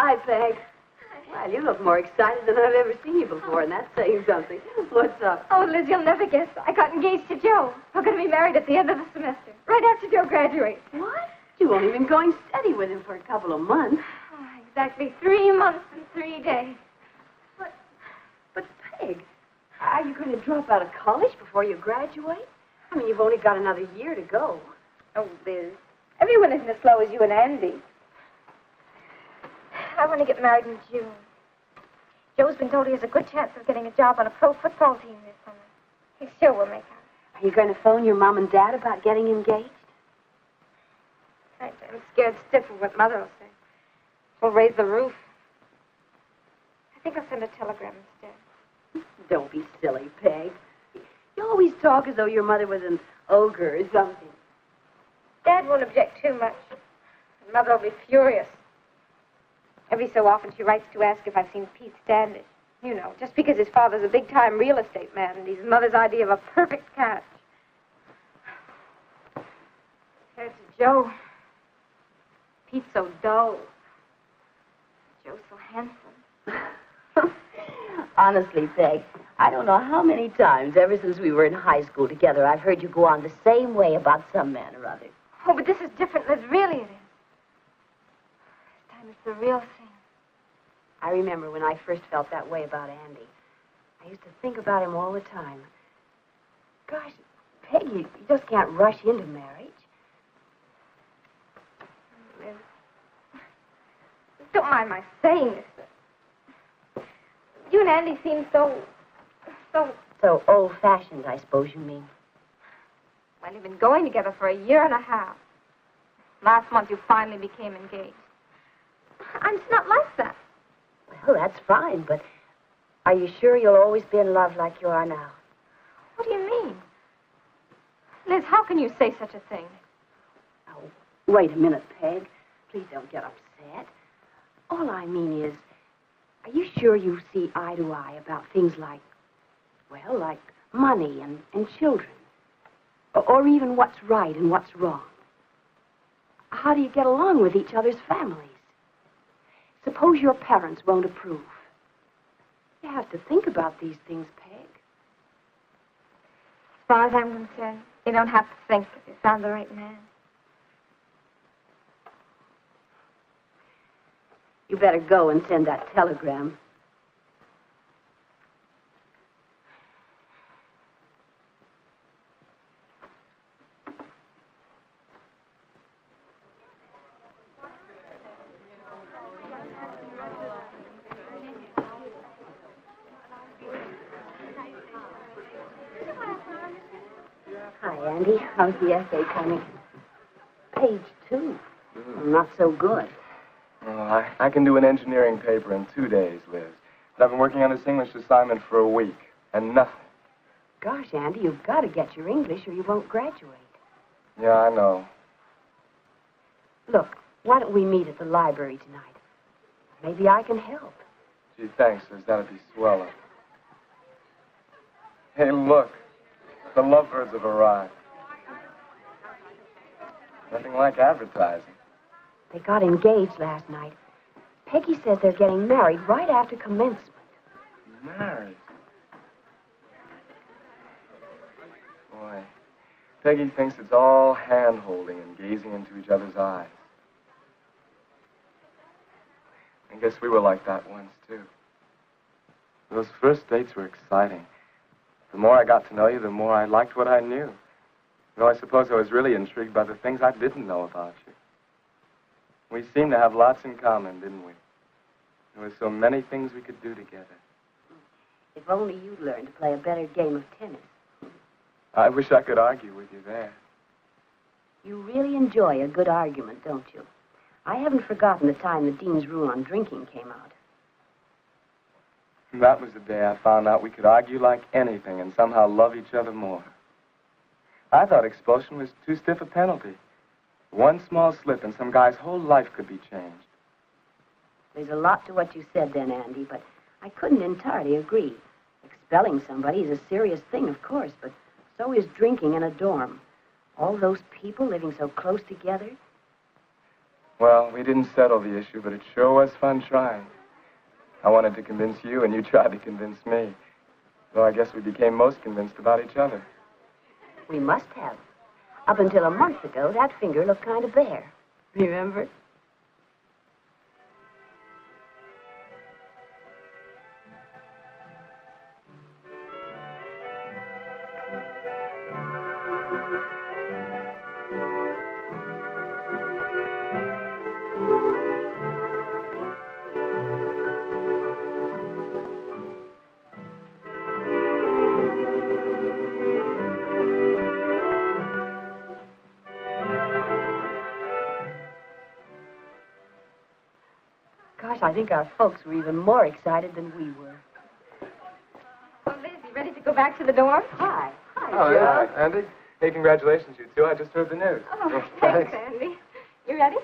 Hi, Peg. Well, you look more excited than I've ever seen you before, and that's saying something. What's up? Oh, Liz, you'll never guess. I got engaged to Joe. We're going to be married at the end of the semester, right after Joe graduates. What? You've only been going steady with him for a couple of months. Oh, exactly 3 months and 3 days. But, Peg, are you going to drop out of college before you graduate? I mean, you've only got another year to go. Oh, Liz, everyone isn't as slow as you and Andy. I want to get married in June. Joe's been told he has a good chance of getting a job on a pro football team this summer. He sure will make out. Are you going to phone your mom and dad about getting engaged? I'm scared stiff of what Mother will say. She'll raise the roof. I think I'll send a telegram instead. Don't be silly, Peg. You always talk as though your mother was an ogre or something. Dad won't object too much. And Mother will be furious. Every so often she writes to ask if I've seen Pete Standish. You know, just because his father's a big-time real estate man and he's his mother's idea of a perfect catch. Compared to Joe, Pete's so dull. Joe's so handsome. Honestly, Peg, I don't know how many times ever since we were in high school together I've heard you go on the same way about some man or other. Oh, but this is different, Liz. Really it is. This time it's the real thing. I remember when I first felt that way about Andy. I used to think about him all the time. Gosh, Peg, you just can't rush into marriage. Liz, don't mind my saying this, but you and Andy seem so old-fashioned, I suppose you mean. Well, you've been going together for 1.5 years. Last month you finally became engaged. I'm just not like that. Well, that's fine, but are you sure you'll always be in love like you are now? What do you mean? Liz, how can you say such a thing? Oh, wait a minute, Peg. Please don't get upset. All I mean is, are you sure you see eye to eye about things like, well, like money and children? Or even what's right and what's wrong? How do you get along with each other's families? Suppose your parents won't approve. You have to think about these things, Peg. As far as I'm concerned, you don't have to think if you found the right man. You better go and send that telegram. Hi, Andy. How's the essay coming? Page 2. Not so good. Oh, I can do an engineering paper in 2 days, Liz. But I've been working on this English assignment for a week, and nothing. Gosh, Andy, you've got to get your English or you won't graduate. Yeah, I know. Look, why don't we meet at the library tonight? Maybe I can help. Gee, thanks, Liz. That'd be swell. Hey, look. The lovebirds have arrived. Nothing like advertising. They got engaged last night. Peggy says they're getting married right after commencement. Married? Boy, Peggy thinks it's all hand-holding and gazing into each other's eyes. I guess we were like that once, too. Those first dates were exciting. The more I got to know you, the more I liked what I knew. Though I suppose I was really intrigued by the things I didn't know about you. We seemed to have lots in common, didn't we? There were so many things we could do together. If only you'd learned to play a better game of tennis. I wish I could argue with you there. You really enjoy a good argument, don't you? I haven't forgotten the time the Dean's rule on drinking came out. That was the day I found out we could argue like anything and somehow love each other more. I thought expulsion was too stiff a penalty. One small slip and some guy's whole life could be changed. There's a lot to what you said then, Andy, but I couldn't entirely agree. Expelling somebody is a serious thing, of course, but so is drinking in a dorm. All those people living so close together. Well, we didn't settle the issue, but it sure was fun trying. I wanted to convince you, and you tried to convince me. Though I guess we became most convinced about each other. We must have. Up until a month ago, that finger looked kind of bare. Remember? I think our folks were even more excited than we were. Oh, Liz, you ready to go back to the dorm? Hi. Hi, Oh, Joe. yeah, Andy. Hey, congratulations, you two. I just heard the news. Oh, thanks, Andy. You ready?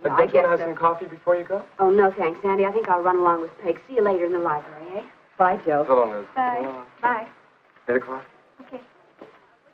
No, Don't you want to have so. some coffee before you go? Oh, no, thanks, Sandy. I think I'll run along with Peg. See you later in the library, eh? Bye, Joe. So long, Liz. Bye. So long. Bye. 8 o'clock? Okay.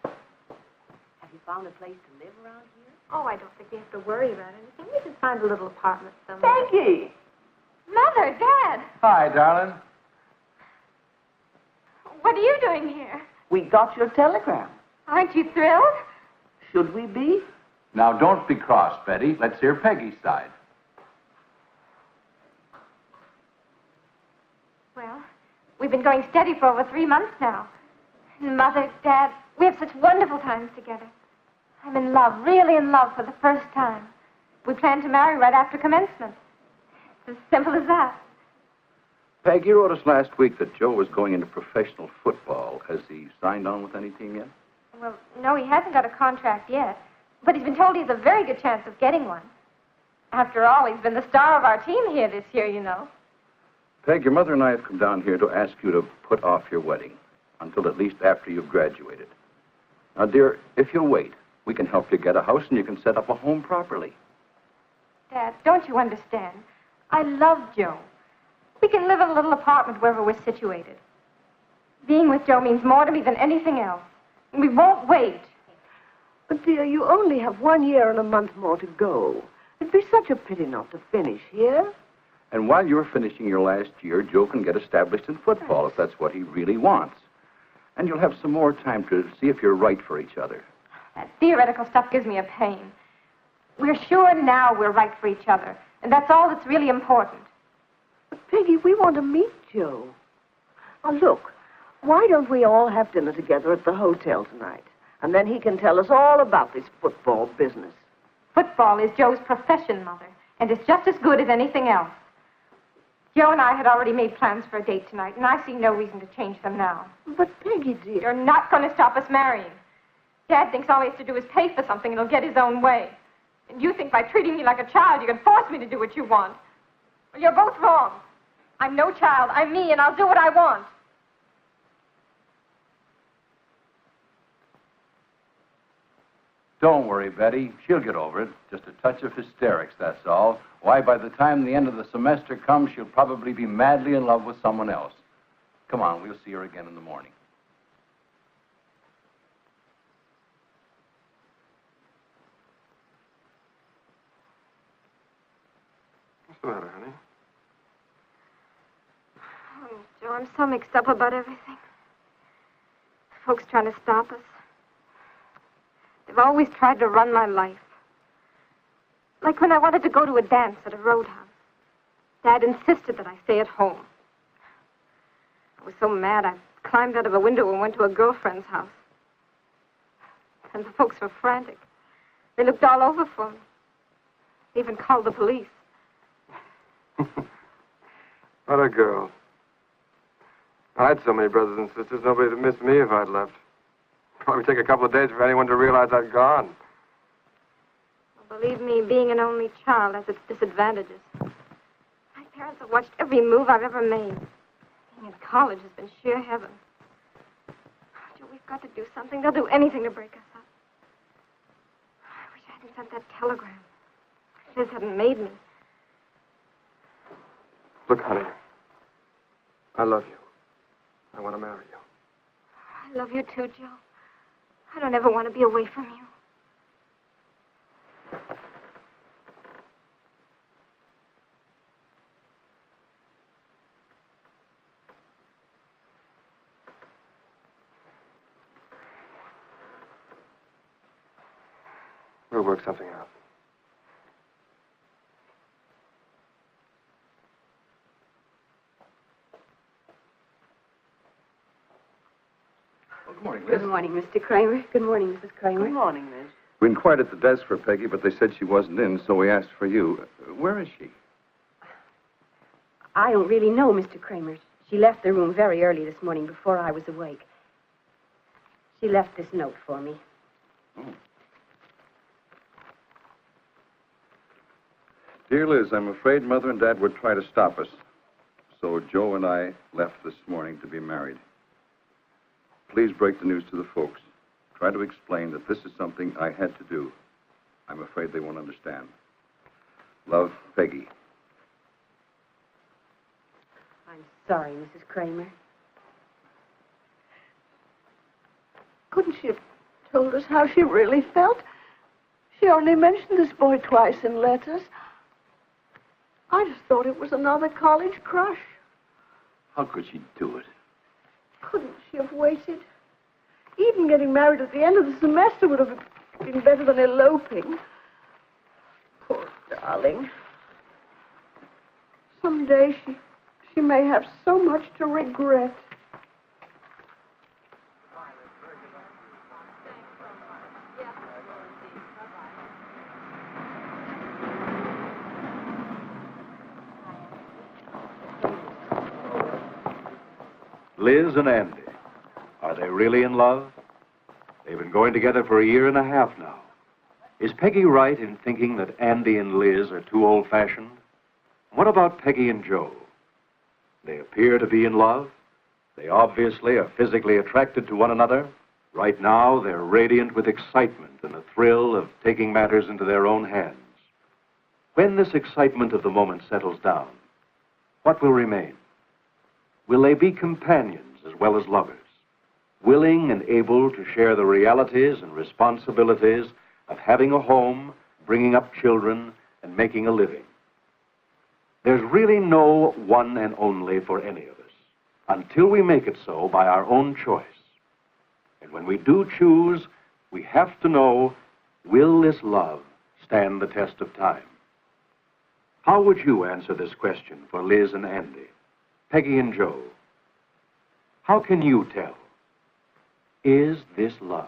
Have you found a place to live around here? Oh, I don't think we have to worry about anything. We can find a little apartment somewhere. Peggy! Mother, Dad, Hi, darling. what are you doing here? We got your telegram. Aren't you thrilled? Should we be? Now, don't be cross, Betty. Let's hear Peggy's side. Well, we've been going steady for over 3 months now. And Mother, Dad, we have such wonderful times together. I'm in love, really in love for the first time. We plan to marry right after commencement. It's as simple as that. Peg, you wrote us last week that Joe was going into professional football. Has he signed on with any team yet? Well, no, he hasn't got a contract yet. But he's been told he has a very good chance of getting one. After all, he's been the star of our team here this year, you know. Peg, your mother and I have come down here to ask you to put off your wedding until at least after you've graduated. Now, dear, if you'll wait, we can help you get a house and you can set up a home properly. Dad, don't you understand? I love Joe. We can live in a little apartment wherever we're situated. Being with Joe means more to me than anything else. We won't wait. But, dear, you only have 1 year and a month more to go. It'd be such a pity not to finish here. And while you're finishing your last year, Joe can get established in football if that's what he really wants. And you'll have some more time to see if you're right for each other. That theoretical stuff gives me a pain. We're sure now we're right for each other. And that's all that's really important. But, Peggy, we want to meet Joe. Now, look, why don't we all have dinner together at the hotel tonight? And then he can tell us all about this football business. Football is Joe's profession, Mother. And it's just as good as anything else. Joe and I had already made plans for a date tonight, and I see no reason to change them now. But, Peggy, dear... You're not going to stop us marrying. Dad thinks all he has to do is pay for something and he'll get his own way. And you think by treating me like a child you can force me to do what you want. Well, you're both wrong. I'm no child. I'm me, and I'll do what I want. Don't worry, Betty. She'll get over it. Just a touch of hysterics, that's all. Why, by the time the end of the semester comes, she'll probably be madly in love with someone else. Come on, we'll see her again in the morning. What's the matter, honey? Oh, Joe, I'm so mixed up about everything. Folks trying to stop us. They've always tried to run my life. Like when I wanted to go to a dance at a roadhouse. Dad insisted that I stay at home. I was so mad I climbed out of a window and went to a girlfriend's house. And the folks were frantic. They looked all over for me. They even called the police. What a girl. I had so many brothers and sisters, nobody would have missed me if I'd left. Probably take a couple of days for anyone to realize I'd gone. Well, believe me, being an only child has its disadvantages. My parents have watched every move I've ever made. Being in college has been sheer heaven. Joe, we've got to do something. They'll do anything to break us up. I wish I hadn't sent that telegram. Liz hadn't made me. Look, honey. I love you. I want to marry you. I love you too, Joe. I don't ever want to be away from you. to work something out. Well, good morning, Liz. Good morning, Mr. Kramer. Good morning, Mrs. Kramer. Good morning, Miss. We inquired at the desk for Peggy, but they said she wasn't in, so we asked for you. Where is she? I don't really know, Mr. Kramer. She left the room very early this morning before I was awake. She left this note for me. Oh. Dear Liz, I'm afraid Mother and Dad would try to stop us. So Joe and I left this morning to be married. Please break the news to the folks. Try to explain that this is something I had to do. I'm afraid they won't understand. Love, Peggy. I'm sorry, Mrs. Kramer. Couldn't she have told us how she really felt? She only mentioned this boy twice in letters. I just thought it was another college crush. How could she do it? Couldn't she have waited? Even getting married at the end of the semester would have been better than eloping. Poor darling. Someday she may have so much to regret. Liz and Andy. Are they really in love? They've been going together for 1.5 years now. Is Peggy right in thinking that Andy and Liz are too old-fashioned? What about Peggy and Joe? They appear to be in love. They obviously are physically attracted to one another. Right now, they're radiant with excitement and the thrill of taking matters into their own hands. When this excitement of the moment settles down, what will remain? Will they be companions as well as lovers, willing and able to share the realities and responsibilities of having a home, bringing up children, and making a living? There's really no one and only for any of us until we make it so by our own choice. And when we do choose, we have to know, will this love stand the test of time? How would you answer this question for Liz and Andy, Peggy and Joe? How can you tell? Is this love?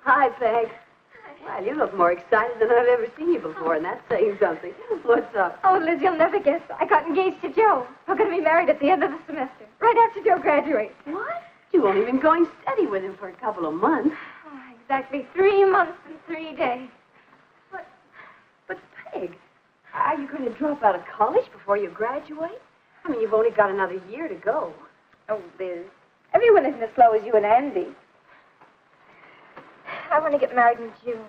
Hi, Peg. Well, you look more excited than I've ever seen you before, and that's saying something. What's up? Oh, Liz, you'll never guess. I got engaged to Joe. We're going to be married at the end of the semester, right after Joe graduates. What? You've only been going steady with him for a couple of months. Exactly 3 months and 3 days. But, Peg, are you going to drop out of college before you graduate? I mean, you've only got another year to go. Oh, Liz, everyone isn't as slow as you and Andy. I want to get married in June.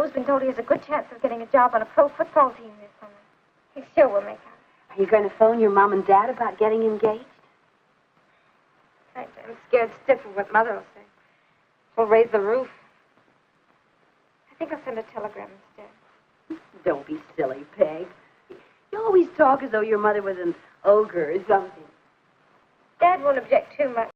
Joe's been told he has a good chance of getting a job on a pro football team this summer. He sure will make out. Are you going to phone your mom and dad about getting engaged? I'm scared stiff of what Mother will say. She'll raise the roof. I think I'll send a telegram instead. Don't be silly, Peg. You always talk as though your mother was an ogre or something. Dad won't object too much.